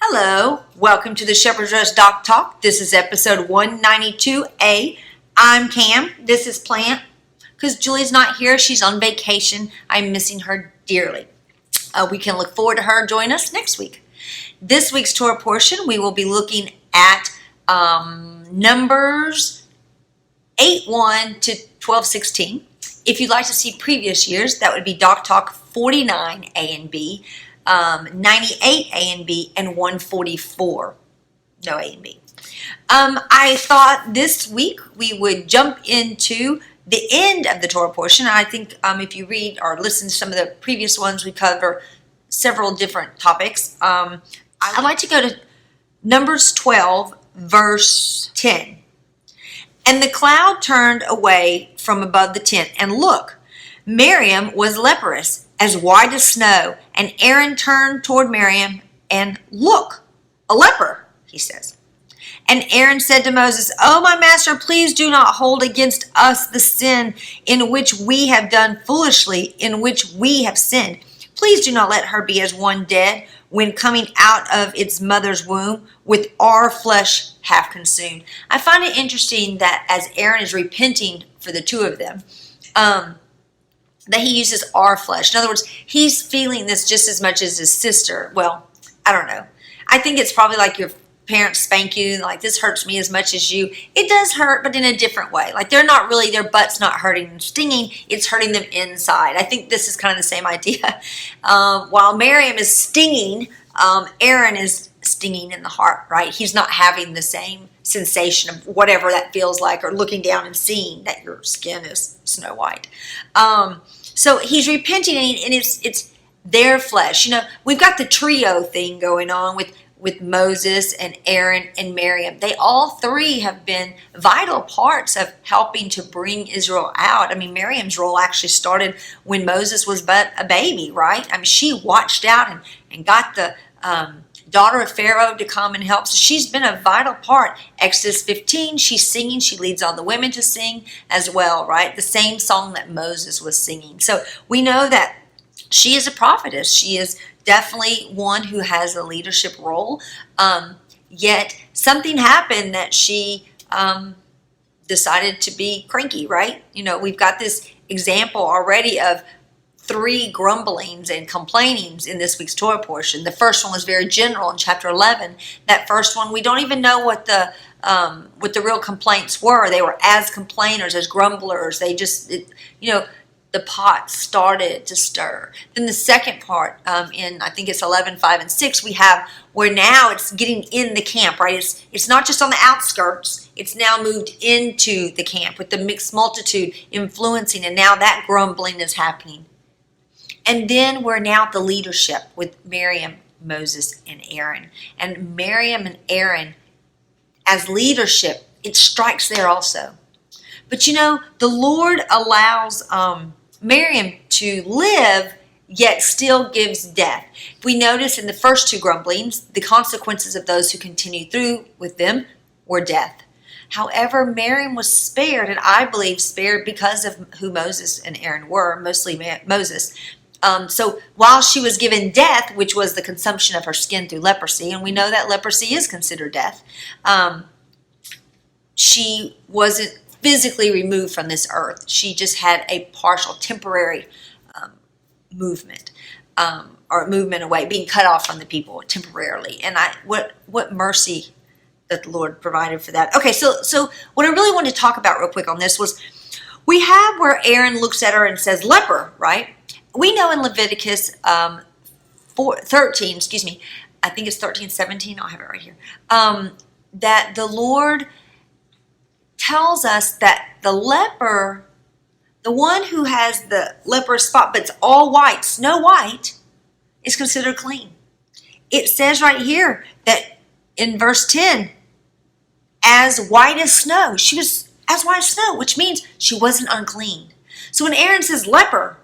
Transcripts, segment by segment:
Hello, welcome to the Shepherd's Rest Doc Talk. This is episode 192A. I'm Cam. This is Plant. Because Julie's not here, she's on vacation. I'm missing her dearly. We can look forward to her joining us next week. This week's Torah portion, we will be looking at Numbers 8:1 to 12:16. If you'd like to see previous years, that would be Doc Talk 49A and B. 98 A and B, and 144 no A and B. I thought this week we would jump into the end of the Torah portion. I think if you read or listen to some of the previous ones, we cover several different topics. I'd like to go to Numbers 12, verse 10. And the cloud turned away from above the tent, and look, Miriam was leprous, as white as snow. And Aaron turned toward Miriam, and look, a leper, he says. And Aaron said to Moses, "Oh, my master, please do not hold against us the sin in which we have done foolishly, in which we have sinned. Please do not let her be as one dead when coming out of its mother's womb, with our flesh half consumed." I find it interesting that as Aaron is repenting for the two of them, that he uses our flesh. In other words, he's feeling this just as much as his sister. Well, I don't know. I think it's probably like your parents spank you, like, this hurts me as much as you. It does hurt, but in a different way. Like, they're not really, their butt's not hurting and stinging, it's hurting them inside. I think this is kind of the same idea. While Miriam is stinging, Aaron is stinging in the heart, right? He's not having the same sensation of whatever that feels like, or looking down and seeing that your skin is snow white. So he's repenting, and it's their flesh. You know, we've got the trio thing going on with Moses and Aaron and Miriam. They all three have been vital parts of helping to bring Israel out. I mean, Miriam's role actually started when Moses was but a baby, right? I mean, she watched out and got the daughter of Pharaoh to come and help. So she's been a vital part. Exodus 15, she's singing. She leads all the women to sing as well, right? The same song that Moses was singing. So we know that she is a prophetess. She is definitely one who has a leadership role. Yet something happened that she decided to be cranky, right? You know, we've got this example already of 3 grumblings and complainings in this week's Torah portion. The first one was very general in chapter 11. That first one, we don't even know what the real complaints were. They were as complainers, as grumblers. They just, the pot started to stir. Then the second part, in I think it's 11, 5, and 6, we have where now it's getting in the camp, right? It's not just on the outskirts. It's now moved into the camp with the mixed multitude influencing, and now that grumbling is happening. And then we're now at the leadership with Miriam, Moses, and Aaron. And Miriam and Aaron, as leadership, it strikes there also. But you know, the Lord allows Miriam to live, yet still gives death. If we notice in the first 2 grumblings, the consequences of those who continued through with them were death. However, Miriam was spared, and I believe spared because of who Moses and Aaron were, mostly Moses. So while she was given death, which was the consumption of her skin through leprosy, and we know that leprosy is considered death, she wasn't physically removed from this earth. She just had a partial, temporary movement, or movement away, being cut off from the people temporarily. And what mercy that the Lord provided for that. Okay, so what I really wanted to talk about real quick on this was, we have where Aaron looks at her and says, leper, right? We know in Leviticus 13, I think it's 13:17, I'll have it right here, that the Lord tells us that the leper, the one who has the leprous spot, but it's all white, snow white, is considered clean. It says right here that in verse 10, as white as snow. She was as white as snow, which means she wasn't unclean. So when Aaron says leper,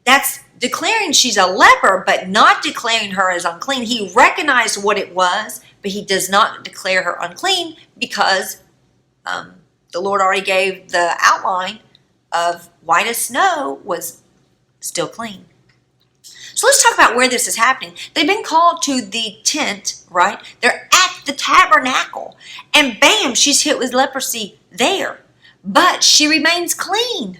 that's declaring she's a leper, but not declaring her as unclean. He recognized what it was, but he does not declare her unclean because the Lord already gave the outline of white as snow was still clean. So let's talk about where this is happening. They've been called to the tent, right? They're at the tabernacle. And bam, she's hit with leprosy there. But she remains clean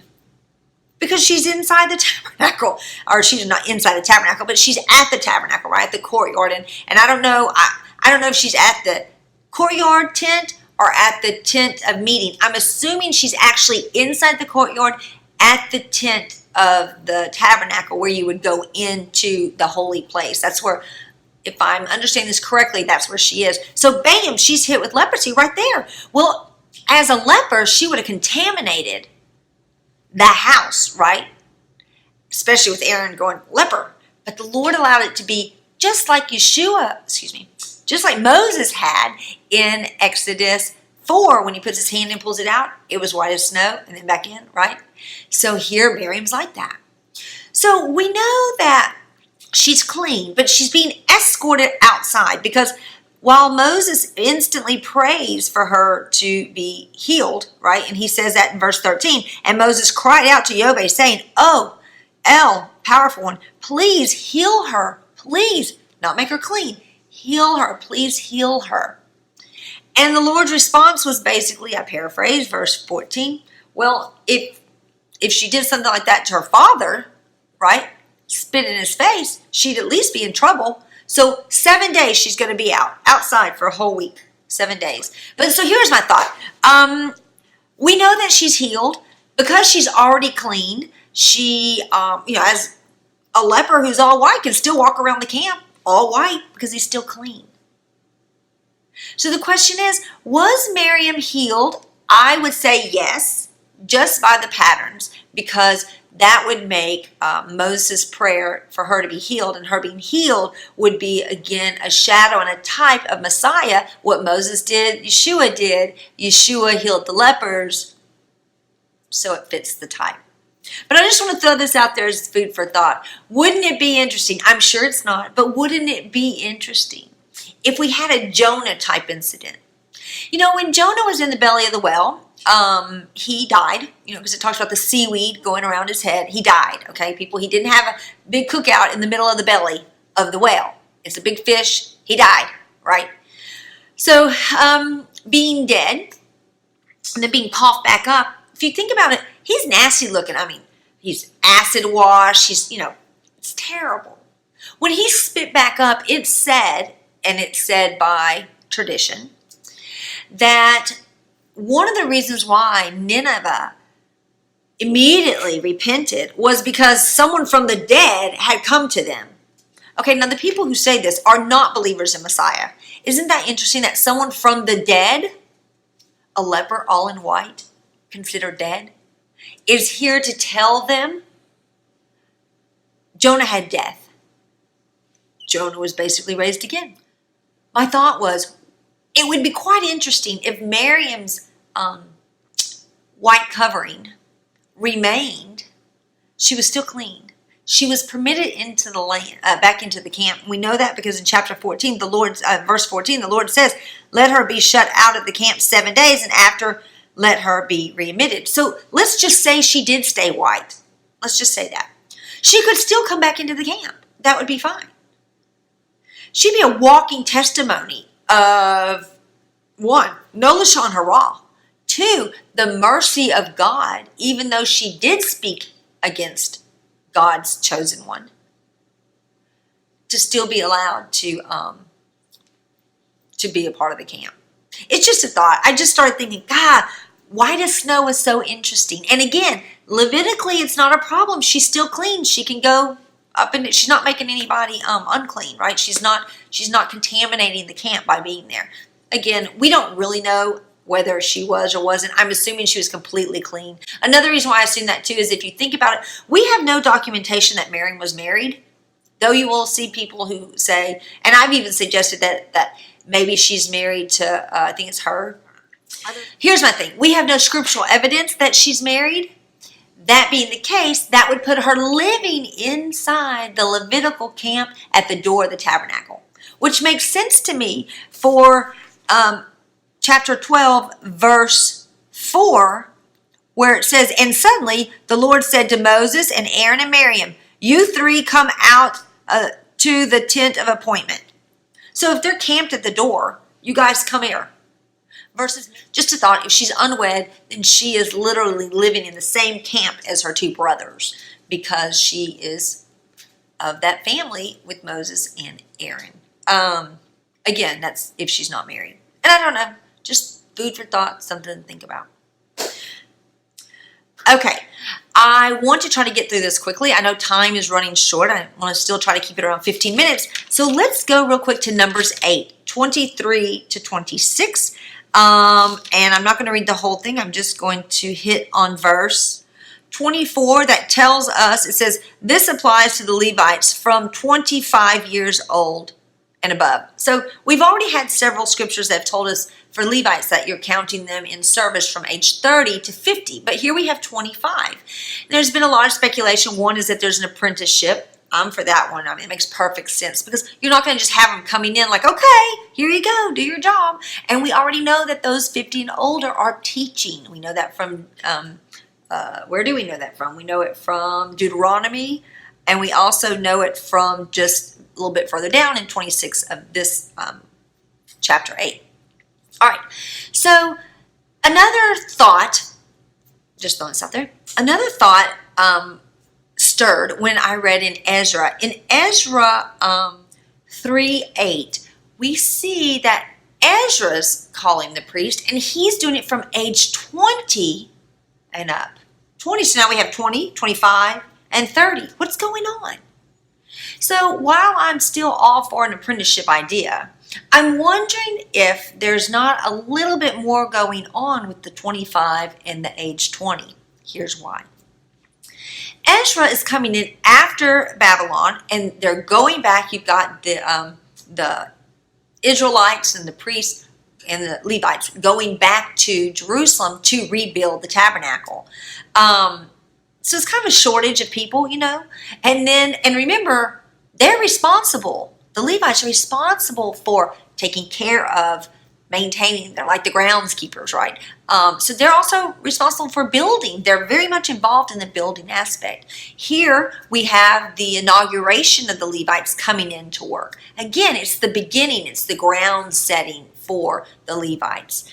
because she's inside the tabernacle. Or she's not inside the tabernacle, but she's at the tabernacle, right? At the courtyard. And I don't know, I don't know if she's at the courtyard tent or at the tent of meeting. I'm assuming she's actually inside the courtyard at the tent of the tabernacle where you would go into the holy place. That's where, if I'm understanding this correctly, that's where she is. So bam, she's hit with leprosy right there. Well, as a leper, she would have contaminated the house, right? Especially with Aaron going leper. But the Lord allowed it to be just like just like Moses had in Exodus 4 when he puts his hand and pulls it out. It was white as snow and then back in, right? So here Miriam's like that. So we know that she's clean, but she's being escorted outside because while Moses instantly prays for her to be healed, right? And he says that in verse 13. And Moses cried out to Yahweh saying, "Oh, El, powerful one, please heal her. Please, not make her clean. Heal her. Please heal her." And the Lord's response was basically, I paraphrase, verse 14. Well, if she did something like that to her father, right, spit in his face, she'd at least be in trouble. So 7 days she's going to be outside for a whole week. 7 days. But so here's my thought. We know that she's healed because she's already clean. She, as a leper who's all white can still walk around the camp all white because he's still clean. So the question is, was Miriam healed? I would say yes, just by the patterns, because that would make Moses' prayer for her to be healed, and her being healed would be, again, a shadow and a type of Messiah. What Moses did, Yeshua did. Yeshua healed the lepers, so it fits the type. But I just want to throw this out there as food for thought. Wouldn't it be interesting? I'm sure it's not, but wouldn't it be interesting if we had a Jonah type incident? When Jonah was in the belly of the whale, he died, because it talks about the seaweed going around his head. He died, okay, people? He didn't have a big cookout in the middle of the belly of the whale. It's a big fish. He died, right? So, being dead and then being coughed back up, if you think about it, he's nasty looking. I mean, he's acid washed. It's terrible. When he spit back up, it's said by tradition, that one of the reasons why Nineveh immediately repented was because someone from the dead had come to them. Okay, now the people who say this are not believers in Messiah. Isn't that interesting that someone from the dead, a leper all in white, considered dead, is here to tell them Jonah had death. Jonah was basically raised again. My thought was, it would be quite interesting if Miriam's white covering remained. She was still clean. She was permitted into the land, back into the camp. We know that because in chapter 14, verse 14, the Lord says, "Let her be shut out of the camp 7 days, and after let her be readmitted." So let's just say she did stay white. Let's just say that. She could still come back into the camp. That would be fine. She'd be a walking testimony of, 1, no lashon hara. 2, the mercy of God, even though she did speak against God's chosen one, to still be allowed to be a part of the camp. It's just a thought. I just started thinking, God, white as snow is so interesting. And again, Levitically, it's not a problem. She's still clean. She can go up and she's not making anybody unclean, right? She's not contaminating the camp by being there. Again, we don't really know whether she was or wasn't. I'm assuming she was completely clean. Another reason why I assume that too is if you think about it, we have no documentation that Miriam was married, though you will see people who say, and I've even suggested that maybe she's married to, I think it's her. Here's my thing. We have no scriptural evidence that she's married. That being the case, that would put her living inside the Levitical camp at the door of the tabernacle, which makes sense to me for chapter 12, verse 4, where it says, "And suddenly the Lord said to Moses and Aaron and Miriam, 'You 3 come out to the tent of appointment.'" So if they're camped at the door, you guys come here. Versus just a thought, if she's unwed, then she is literally living in the same camp as her two brothers because she is of that family with Moses and Aaron. Again, that's if she's not married. And I don't know, just food for thought, something to think about. Okay, I want to try to get through this quickly. I know time is running short. I want to still try to keep it around 15 minutes. So let's go real quick to Numbers 8, 23 to 26. And I'm not going to read the whole thing. I'm just going to hit on verse 24 that tells us, it says, this applies to the Levites from 25 years old and above. So we've already had several scriptures that have told us for Levites that you're counting them in service from age 30 to 50. But here we have 25. There's been a lot of speculation. One is that there's an apprenticeship. I'm for that one. I mean, it makes perfect sense because you're not going to just have them coming in like, okay, here you go, do your job. And we already know that those 50 and older are teaching. We know that from, where do we know that from? We know it from Deuteronomy, and we also know it from just a little bit further down in 26 of this chapter 8. All right, so another thought, just throwing this out there, another thought stirred when I read in Ezra. In Ezra 3:8, we see that Ezra's calling the priest, and he's doing it from age 20 and up. 20, so now we have 20, 25, and 30. What's going on? So while I'm still all for an apprenticeship idea, I'm wondering if there's not a little bit more going on with the 25 and the age 20. Here's why. Ezra is coming in after Babylon, and they're going back. You've got the Israelites and the priests and the Levites going back to Jerusalem to rebuild the tabernacle. So it's kind of a shortage of people, you know. And remember, they're responsible. The Levites are responsible for taking care of maintaining. They're like the groundskeepers, right? So they're also responsible for building. They're very much involved in the building aspect. Here we have the inauguration of the Levites coming in to work. Again, it's the beginning. It's the ground setting for the Levites.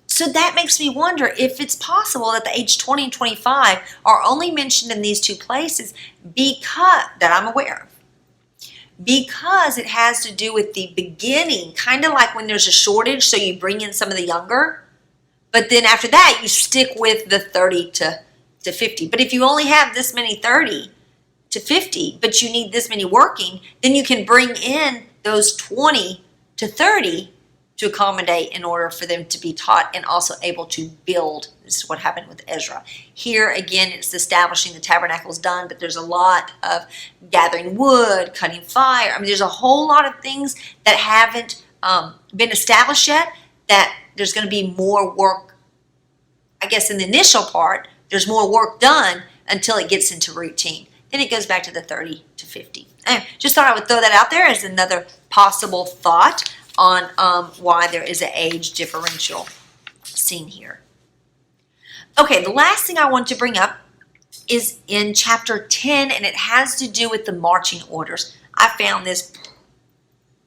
So that makes me wonder if it's possible that the age 20 and 25 are only mentioned in these two places because that I'm aware of. Because it has to do with the beginning, kind of like when there's a shortage, so you bring in some of the younger, but then after that, you stick with the 30 to 50. But if you only have this many 30 to 50, but you need this many working, then you can bring in those 20 to 30 to accommodate in order for them to be taught and also able to build. This is what happened with Ezra. Here, again, it's establishing the tabernacle is done, but there's a lot of gathering wood, cutting fire. I mean, there's a whole lot of things that haven't been established yet, that there's going to be more work. I guess in the initial part, there's more work done until it gets into routine. Then it goes back to the 30 to 50. Anyway, just thought I would throw that out there as another possible thought on why there is an age differential seen here. Okay, the last thing I want to bring up is in chapter 10, and it has to do with the marching orders. I found this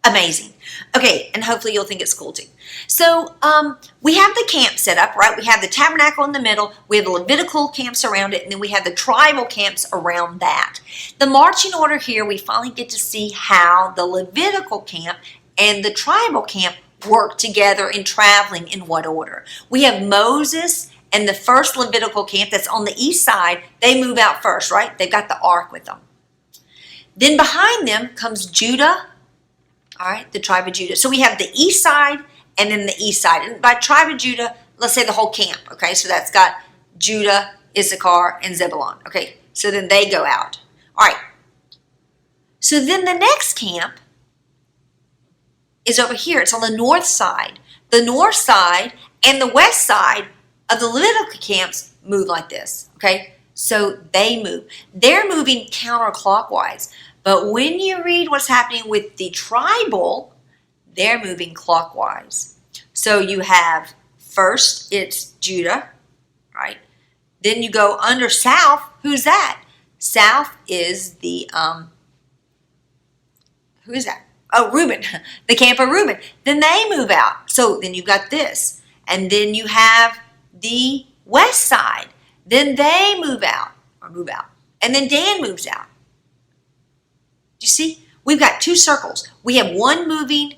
amazing. Okay, and hopefully you'll think it's cool too. So we have the camp set up, right? We have the tabernacle in the middle. We have the Levitical camps around it, and then we have the tribal camps around that. The marching order here, we finally get to see how the Levitical camp and the tribal camp work together in traveling in what order. We have Moses and the first Levitical camp that's on the east side. They move out first, right? They've got the ark with them. Then behind them comes Judah, all right, the tribe of Judah. So we have the east side and then the east side. And by tribe of Judah, let's say the whole camp, okay? So that's got Judah, Issachar, and Zebulun, okay? So then they go out. All right. So then the next camp is over here. It's on the north side. The north side and the west side of the Levitical camps move like this, okay? So they move. They're moving counterclockwise. But when you read what's happening with the tribal, they're moving clockwise. So you have first, it's Judah, right? Then you go under south. Who's that? South is the, who is that? Reuben, the camp of Reuben. Then they move out. So then you've got this. And then you have the west side. Then they move out. And then Dan moves out. Do you see? We've got two circles. We have one moving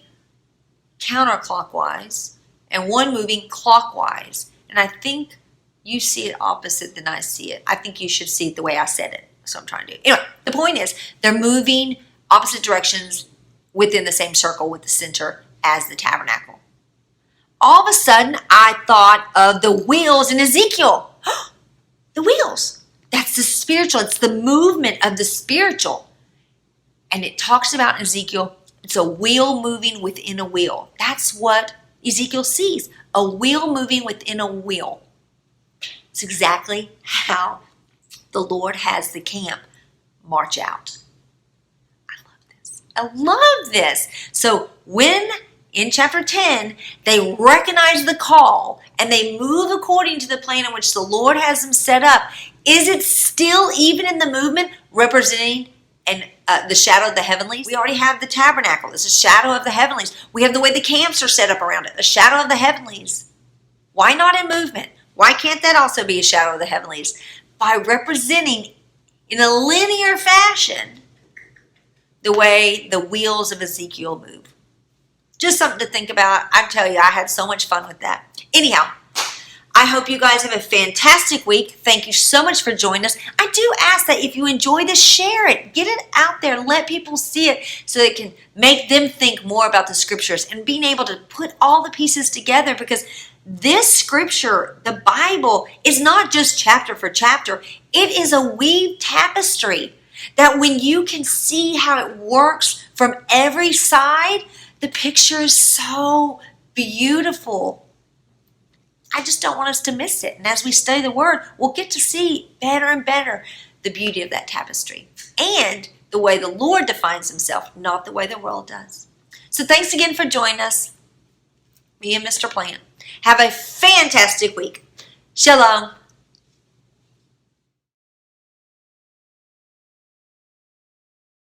counterclockwise and one moving clockwise. And I think you see it opposite than I see it. I think you should see it the way I said it. That's what I'm trying to do. Anyway, the point is they're moving opposite directions within the same circle with the center as the tabernacle. All of a sudden, I thought of the wheels in Ezekiel. The wheels. That's the spiritual. It's the movement of the spiritual. And it talks about in Ezekiel, it's a wheel moving within a wheel. That's what Ezekiel sees. A wheel moving within a wheel. It's exactly how the Lord has the camp march out. I love this. So when in chapter 10, they recognize the call and they move according to the plan in which the Lord has them set up, is it still, even in the movement, representing the shadow of the heavenlies? We already have the tabernacle. It's a shadow of the heavenlies. We have the way the camps are set up around it, the shadow of the heavenlies. Why not in movement? Why can't that also be a shadow of the heavenlies? By representing in a linear fashion the way the wheels of Ezekiel move. Just something to think about. I tell you, I had so much fun with that. Anyhow, I hope you guys have a fantastic week. Thank you so much for joining us. I do ask that if you enjoy this, share it. Get it out there. Let people see it so it can make them think more about the scriptures and being able to put all the pieces together, because this scripture, the Bible, is not just chapter for chapter. It is a weaved tapestry that when you can see how it works from every side, the picture is so beautiful. I just don't want us to miss it. And as we study the Word, we'll get to see better and better the beauty of that tapestry and the way the Lord defines himself, not the way the world does. So thanks again for joining us. Me and Mr. Plant. Have a fantastic week. Shalom.